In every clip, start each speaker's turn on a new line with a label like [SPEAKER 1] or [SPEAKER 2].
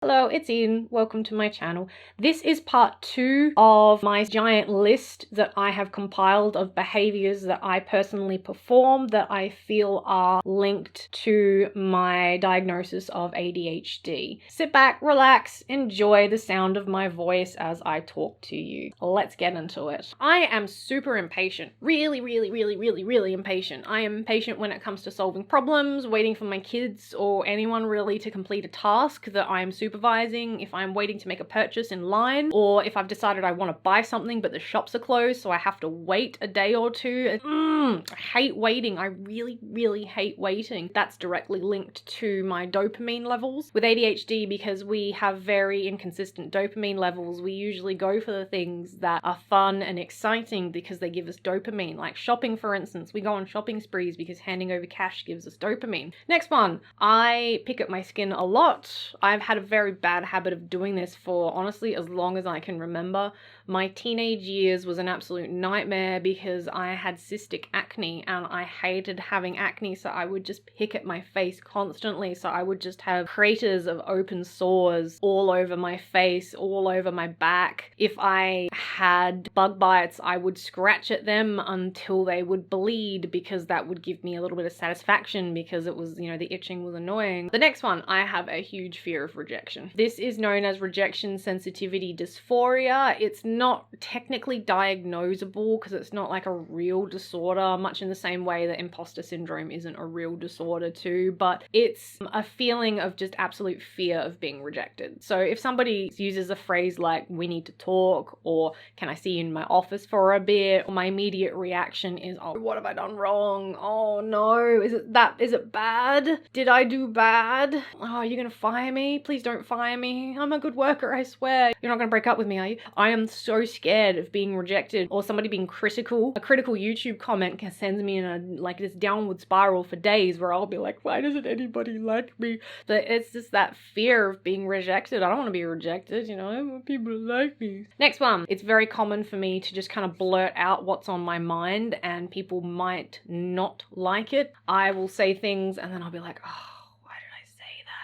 [SPEAKER 1] Hello, it's Ian. Welcome to my channel. This is part 2 of my giant list that I have compiled of behaviours that I personally perform that I feel are linked to my diagnosis of ADHD. Sit back, relax, enjoy the sound of my voice as I talk to you. Let's get into it. I am super impatient. Really impatient. I am impatient when it comes to solving problems, waiting for my kids or anyone really to complete a task that I am supervising, if I'm waiting to make a purchase in line, or if I've decided I want to buy something but the shops are closed so I have to wait a day or two. I hate waiting. I really hate waiting. That's directly linked to my dopamine levels. With ADHD, because we have very inconsistent dopamine levels, we usually go for the things that are fun and exciting because they give us dopamine. Like shopping, for instance. We go on shopping sprees because handing over cash gives us dopamine. Next one. I pick at my skin a lot. I've had a very bad habit of doing this for honestly as long as I can remember. My teenage years was an absolute nightmare because I had cystic acne and I hated having acne, so I would just pick at my face constantly. So I would just have craters of open sores all over my face, all over my back. If I had bug bites, I would scratch at them until they would bleed because that would give me a little bit of satisfaction because it was, the itching was annoying. The next one, I have a huge fear of rejection. This is known as rejection sensitivity dysphoria. It's not technically diagnosable because it's not like a real disorder, much in the same way that imposter syndrome isn't a real disorder too, but it's a feeling of just absolute fear of being rejected. So if somebody uses a phrase like, we need to talk, or can I see you in my office for a bit, my immediate reaction is, oh, what have I done wrong? Oh no, is it bad? Did I do bad? Oh, are you gonna fire me? Please don't fire me. I'm a good worker, I swear. You're not gonna break up with me, are you? I am so scared of being rejected or somebody being critical. A critical YouTube comment sends me in this downward spiral for days where I'll be like, why doesn't anybody like me? But it's just that fear of being rejected. I don't want to be rejected, I want people to like me. Next one. It's very common for me to just kind of blurt out what's on my mind and people might not like it. I will say things and then I'll be like, oh,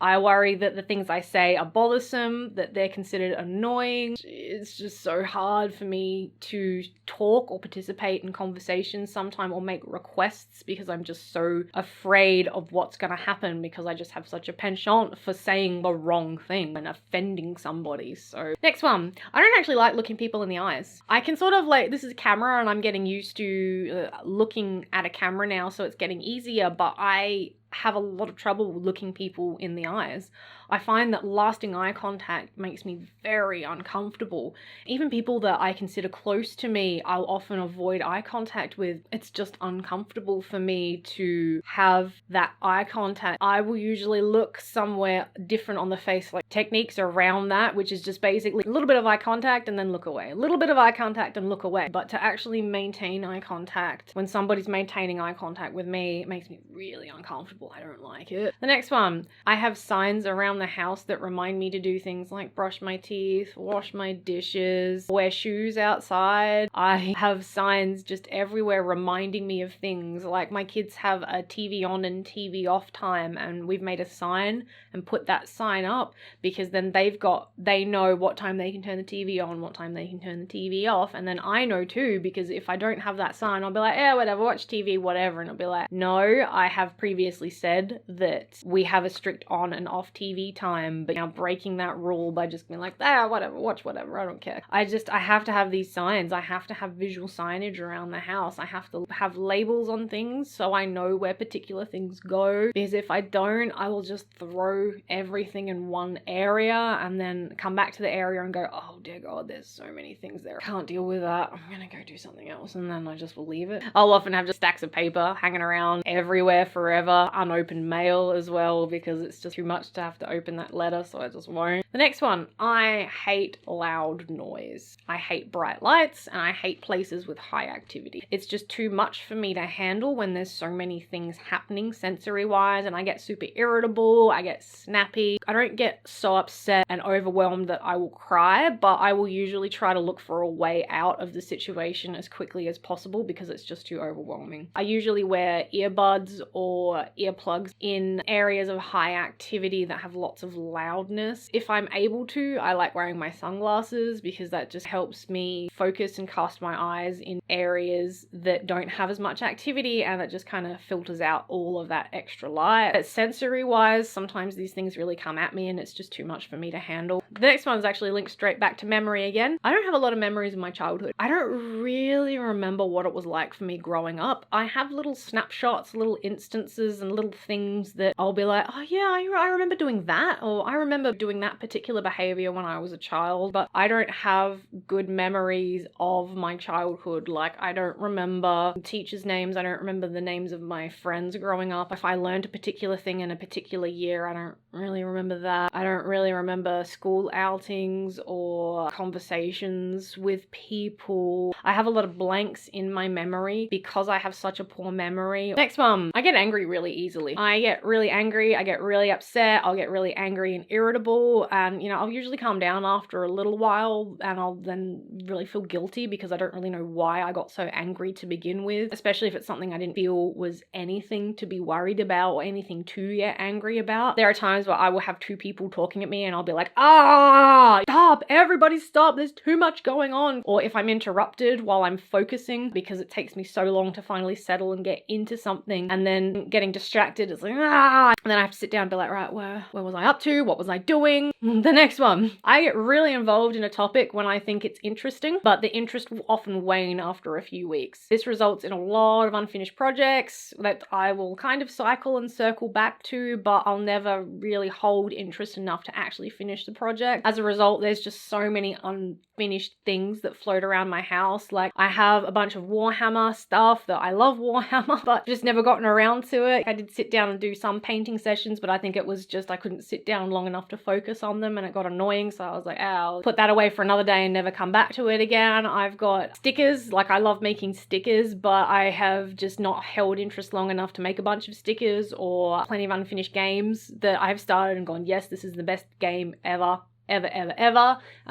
[SPEAKER 1] I worry that the things I say are bothersome, that they're considered annoying. It's just so hard for me to talk or participate in conversations sometimes or make requests because I'm just so afraid of what's going to happen because I just have such a penchant for saying the wrong thing and offending somebody. So next one. I don't actually like looking people in the eyes. I can sort of this is a camera and I'm getting used to looking at a camera now, so it's getting easier, but I have a lot of trouble looking people in the eyes. I find that lasting eye contact makes me very uncomfortable. Even people that I consider close to me, I'll often avoid eye contact with. It's just uncomfortable for me to have that eye contact. I will usually look somewhere different on the face, like techniques around that, which is just basically a little bit of eye contact and then look away. A little bit of eye contact and look away. But to actually maintain eye contact when somebody's maintaining eye contact with me, it makes me really uncomfortable. I don't like it. The next one, I have signs around the house that remind me to do things like brush my teeth, wash my dishes, wear shoes outside. I have signs just everywhere reminding me of things. Like my kids have a TV on and TV off time, and we've made a sign and put that sign up because then they know what time they can turn the TV on, what time they can turn the TV off, and then I know too, because if I don't have that sign, I'll be like, yeah, whatever, watch TV, whatever, and I'll be like, no, I have previously said that we have a strict on and off TV time, but now breaking that rule by just being like, whatever, watch whatever, I don't care. I have to have these signs. I have to have visual signage around the house. I have to have labels on things so I know where particular things go, because if I don't, I will just throw everything in one area and then come back to the area and go, oh dear God, there's so many things there. I can't deal with that. I'm gonna go do something else, and then I just will leave it. I'll often have just stacks of paper hanging around everywhere forever, unopened mail as well, because it's just too much to have to open that letter, so I just won't. The next one, I hate loud noise. I hate bright lights and I hate places with high activity. It's just too much for me to handle when there's so many things happening sensory wise, and I get super irritable, I get snappy. I don't get so upset and overwhelmed that I will cry, but I will usually try to look for a way out of the situation as quickly as possible because it's just too overwhelming. I usually wear earbuds or earplugs in areas of high activity that have lots lots of loudness. If I'm able to, I like wearing my sunglasses because that just helps me focus and cast my eyes in areas that don't have as much activity, and it just kind of filters out all of that extra light. But sensory wise, sometimes these things really come at me and it's just too much for me to handle. The next one is actually linked straight back to memory again. I don't have a lot of memories of my childhood. I don't really remember what it was like for me growing up. I have little snapshots, little instances and little things that I'll be like, oh yeah, I remember doing that, or I remember doing that particular behavior when I was a child, but I don't have good memories of my childhood. Like, I don't remember teachers' names, I don't remember the names of my friends growing up. If I learned a particular thing in a particular year, I don't really remember that. I don't really remember school outings or conversations with people. I have a lot of blanks in my memory because I have such a poor memory. Next one, I get angry really easily. I get really angry, I get really upset, I'll get really angry and irritable, and I'll usually calm down after a little while, and I'll then really feel guilty because I don't really know why I got so angry to begin with, especially if it's something I didn't feel was anything to be worried about or anything to get angry about. There are times where I will have two people talking at me and I'll be like, stop, everybody stop, there's too much going on. Or if I'm interrupted while I'm focusing because it takes me so long to finally settle and get into something, and then getting distracted, it's like, and then I have to sit down and be like, right, where was I up to? What was I doing? The next one, I get really involved in a topic when I think it's interesting, but the interest will often wane after a few weeks. This results in a lot of unfinished projects that I will kind of cycle and circle back to, but I'll never really hold interest enough to actually finish the project. As a result, there's just so many unfinished things that float around my house. Like, I have a bunch of Warhammer stuff that I love Warhammer, but just never gotten around to it. I did sit down and do some painting sessions, but I think it was just I couldn't sit down long enough to focus on them and it got annoying, so I was like, I'll put that away for another day and never come back to it again. I've got stickers, like I love making stickers, but I have just not held interest long enough to make a bunch of stickers, or plenty of unfinished games that I've started and gone, yes, this is the best game ever, and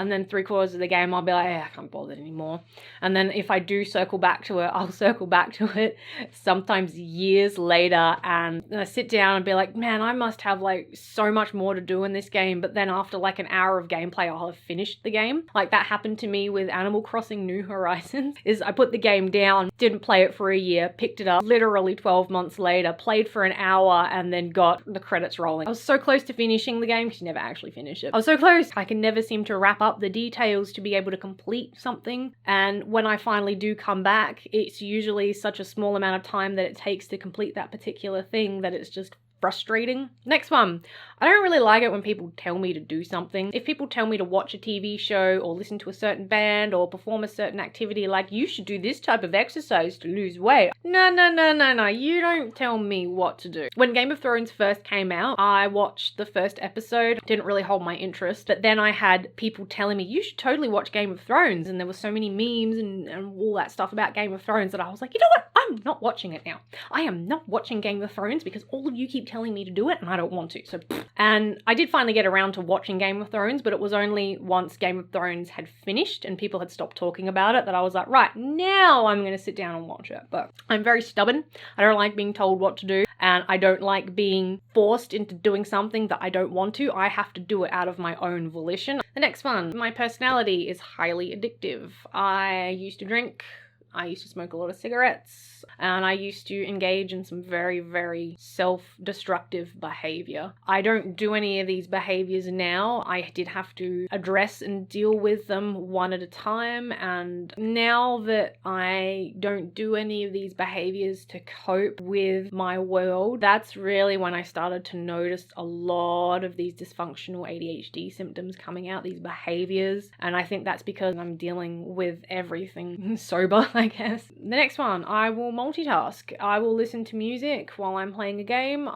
[SPEAKER 1] then 3/4 of the game I'll be like, I can't bother anymore. And then if I do circle back to it, I'll circle back to it sometimes years later, and I sit down and be like, man, I must have like so much more to do in this game. But then after like an hour of gameplay, I'll have finished the game. Like, that happened to me with Animal Crossing New Horizons. Is I put the game down, didn't play it for a year, picked it up literally 12 months later, played for an hour, and then got the credits rolling. I was so close to finishing the game because you never actually finish it. I was so close. I can never seem to wrap up the details to be able to complete something. And when I finally do come back, it's usually such a small amount of time that it takes to complete that particular thing that it's just frustrating. Next one. I don't really like it when people tell me to do something. If people tell me to watch a TV show or listen to a certain band or perform a certain activity, like, you should do this type of exercise to lose weight. No. You don't tell me what to do. When Game of Thrones first came out, I watched the first episode. Didn't really hold my interest. But then I had people telling me, you should totally watch Game of Thrones. And there were so many memes and all that stuff about Game of Thrones that I was like, you know what? I'm not watching it now. I am not watching Game of Thrones because all of you keep telling me to do it and I don't want to. So, and I did finally get around to watching Game of Thrones, but it was only once Game of Thrones had finished and people had stopped talking about it that I was like, right, now I'm going to sit down and watch it. But I'm very stubborn. I don't like being told what to do, and I don't like being forced into doing something that I don't want to. I have to do it out of my own volition. The next one, my personality is highly addictive. I used to drink. I used to smoke a lot of cigarettes, and I used to engage in some very, very self-destructive behavior. I don't do any of these behaviors now. I did have to address and deal with them one at a time, and now that I don't do any of these behaviors to cope with my world, that's really when I started to notice a lot of these dysfunctional ADHD symptoms coming out, these behaviors, and I think that's because I'm dealing with everything sober, I guess. The next one, I will multitask. I will listen to music while I'm playing a game.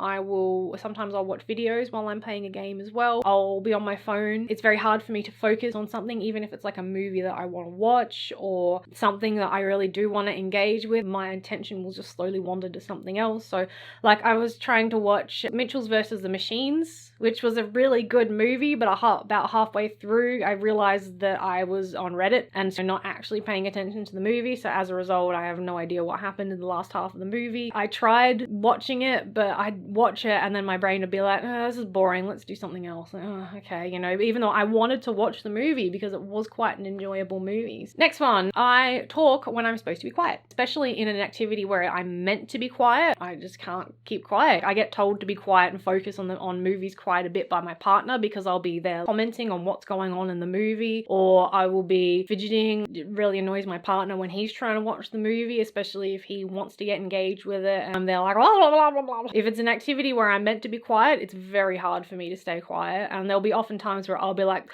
[SPEAKER 1] Sometimes I'll watch videos while I'm playing a game as well. I'll be on my phone. It's very hard for me to focus on something, even if it's like a movie that I want to watch or something that I really do want to engage with. My attention will just slowly wander to something else. So like I was trying to watch Mitchell's versus the Machines which was a really good movie, but about halfway through, I realized that I was on Reddit and so not actually paying attention to the movie. So as a result, I have no idea what happened in the last half of the movie. I tried watching it, but I'd watch it and then my brain would be like, oh, this is boring, let's do something else. Oh, okay, you know, even though I wanted to watch the movie because it was quite an enjoyable movie. Next one, I talk when I'm supposed to be quiet, especially in an activity where I'm meant to be quiet. I just can't keep quiet. I get told to be quiet and focus on movies quite a bit by my partner because I'll be there commenting on what's going on in the movie, or I will be fidgeting. It really annoys my partner when he's trying to watch the movie, especially if he wants to get engaged with it and they're like blah, blah, blah, blah, blah. If it's an activity where I'm meant to be quiet, it's very hard for me to stay quiet, and there'll be often times where I'll be like,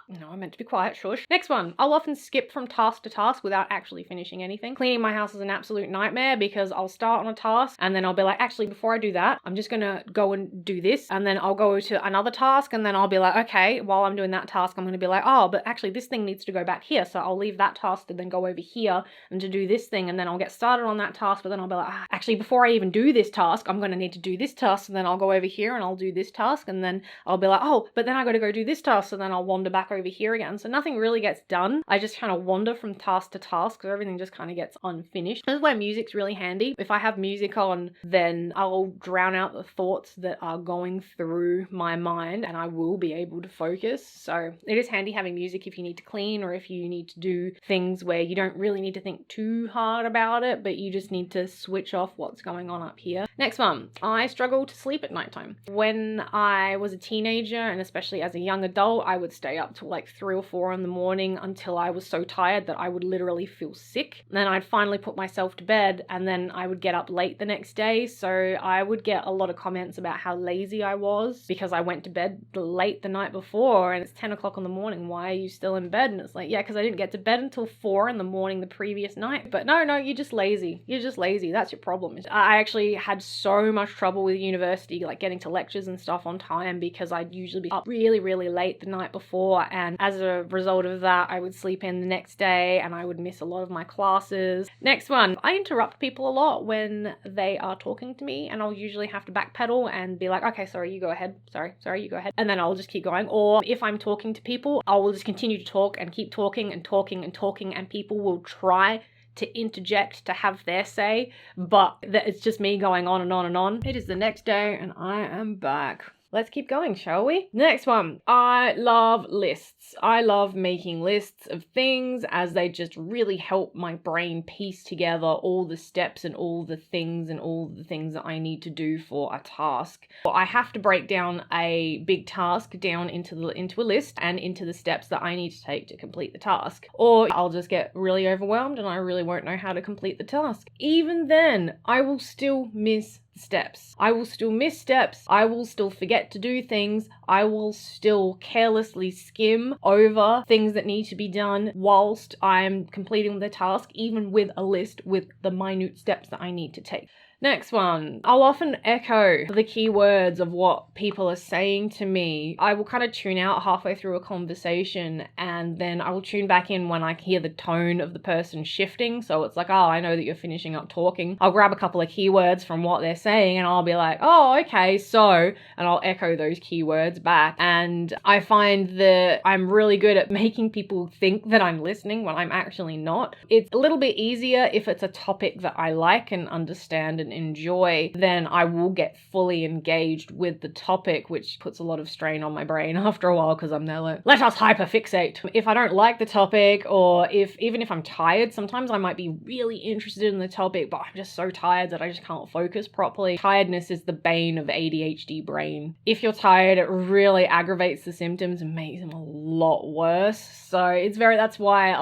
[SPEAKER 1] no, I'm meant to be quiet, shush. Next one, I'll often skip from task to task without actually finishing anything. Cleaning my house is an absolute nightmare because I'll start on a task and then I'll be like, actually, before I do that, I'm just gonna go and do this, and then I'll go to another task, and then I'll be like, okay, while I'm doing that task, I'm gonna be like, oh, but actually this thing needs to go back here, so I'll leave that task to then go over here and to do this thing, and then I'll get started on that task, but then I'll be like, actually, before I even do this task, I'm gonna need to do this task, and then I'll go over here and I'll do this task, and then I'll be like, oh, but then I gotta go do this task, so then I'll wander back over here again. So nothing really gets done. I just kind of wander from task to task, so everything just kind of gets unfinished. This is where music's really handy. If I have music on, then I'll drown out the thoughts that are going through my mind and I will be able to focus. So it is handy having music if you need to clean or if you need to do things where you don't really need to think too hard about it, but you just need to switch off what's going on up here. Next one, I struggle to sleep at nighttime. When I was a teenager, and especially as a young adult, I would stay up till like 3 or 4 in the morning until I was so tired that I would literally feel sick. And then I'd finally put myself to bed and then I would get up late the next day. So I would get a lot of comments about how lazy I was because I went to bed late the night before and it's 10 o'clock in the morning. Why are you still in bed? And it's like, yeah, because I didn't get to bed until 4 in the morning the previous night. But no, you're just lazy. You're just lazy. That's your problem. I actually had so much trouble with university, like getting to lectures and stuff on time because I'd usually be up really, really late the night before. And as a result of that, I would sleep in the next day and I would miss a lot of my classes. Next one, I interrupt people a lot when they are talking to me and I'll usually have to backpedal and be like, okay, sorry, you go ahead. Sorry, you go ahead. And then I'll just keep going. Or if I'm talking to people, I will just continue to talk and keep talking and talking and talking, and people will try to interject to have their say, but it's just me going on and on and on. It is the next day and I am back. Let's keep going, shall we? Next one. I love lists. I love making lists of things as they just really help my brain piece together all the steps and all the things that I need to do for a task. I have to break down a big task down into a list and into the steps that I need to take to complete the task. Or I'll just get really overwhelmed and I really won't know how to complete the task. Even then, I will still miss steps. I will still miss steps. I will still forget to do things. I will still carelessly skim over things that need to be done whilst I'm completing the task, even with a list with the minute steps that I need to take. Next one, I'll often echo the keywords of what people are saying to me. I will kind of tune out halfway through a conversation and then I will tune back in when I hear the tone of the person shifting. So it's like, oh, I know that you're finishing up talking. I'll grab a couple of keywords from what they're saying and I'll be like, oh, okay, so, and I'll echo those keywords back. And I find that I'm really good at making people think that I'm listening when I'm actually not. It's a little bit easier if it's a topic that I like and understand and enjoy, then I will get fully engaged with the topic, which puts a lot of strain on my brain after a while because I'm there like, let us hyperfixate. If I don't like the topic, or even if I'm tired, sometimes I might be really interested in the topic, but I'm just so tired that I just can't focus properly. Tiredness is the bane of ADHD brain. If you're tired, it really aggravates the symptoms and makes them a lot worse. So that's why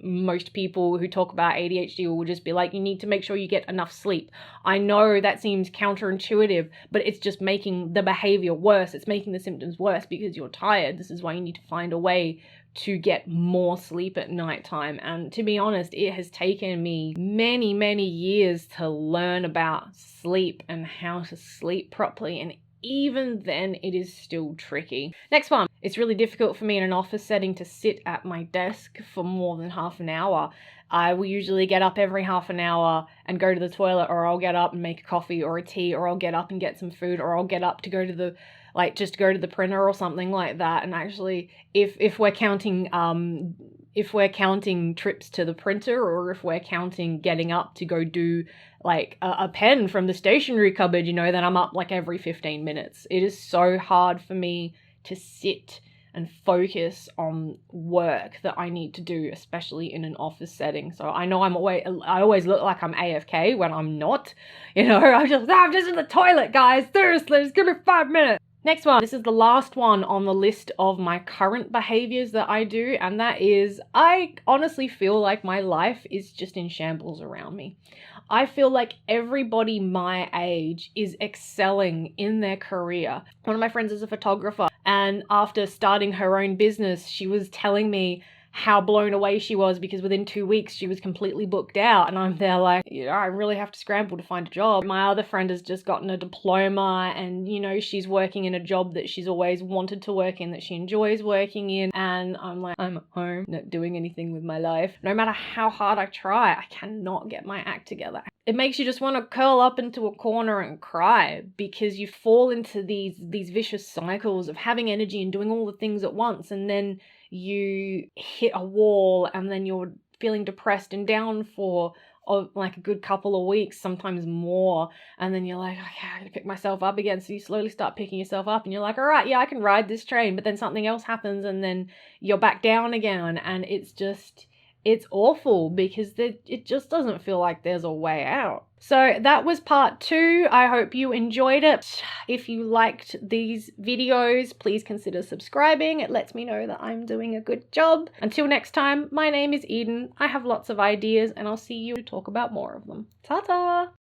[SPEAKER 1] most people who talk about ADHD will just be like, you need to make sure you get enough sleep. I know that seems counterintuitive, but it's just making the behavior worse. It's making the symptoms worse because you're tired. This is why you need to find a way to get more sleep at nighttime. And to be honest, it has taken me many, many years to learn about sleep and how to sleep properly, and even then it is still tricky. Next one. It's really difficult for me in an office setting to sit at my desk for more than half an hour. I will usually get up every half an hour and go to the toilet, or I'll get up and make a coffee or a tea, or I'll get up and get some food, or I'll get up to go to the like just go to the printer or something like that. And actually, if we're counting trips to the printer, or if we're counting getting up to go do like a pen from the stationery cupboard, you know, then I'm up like every 15 minutes. It is so hard for me to sit and focus on work that I need to do, especially in an office setting. So I know I always look like I'm AFK when I'm not, you know. I'm just in the toilet, guys, seriously, just give me 5 minutes. Next one, this is the last one on the list of my current behaviors that I do, and that is, I honestly feel like my life is just in shambles around me. I feel like everybody my age is excelling in their career. One of my friends is a photographer, and after starting her own business, she was telling me how blown away she was because within 2 weeks she was completely booked out, and I'm there like, you know, I really have to scramble to find a job. My other friend has just gotten a diploma, and you know, she's working in a job that she's always wanted to work in, that she enjoys working in, and I'm like, I'm at home not doing anything with my life. No matter how hard I try, I cannot get my act together. It makes you just want to curl up into a corner and cry, because you fall into these vicious cycles of having energy and doing all the things at once, and then you hit a wall, and then you're feeling depressed and down for like a good couple of weeks, sometimes more, and then you're like, okay, I gotta pick myself up again. So you slowly start picking yourself up, and you're like, all right, yeah, I can ride this train, but then something else happens, and then you're back down again, and it's awful because it just doesn't feel like there's a way out. So that was part 2. I hope you enjoyed it. If you liked these videos, please consider subscribing. It lets me know that I'm doing a good job. Until next time, my name is Eden. I have lots of ideas, and I'll see you to talk about more of them. Ta-ta!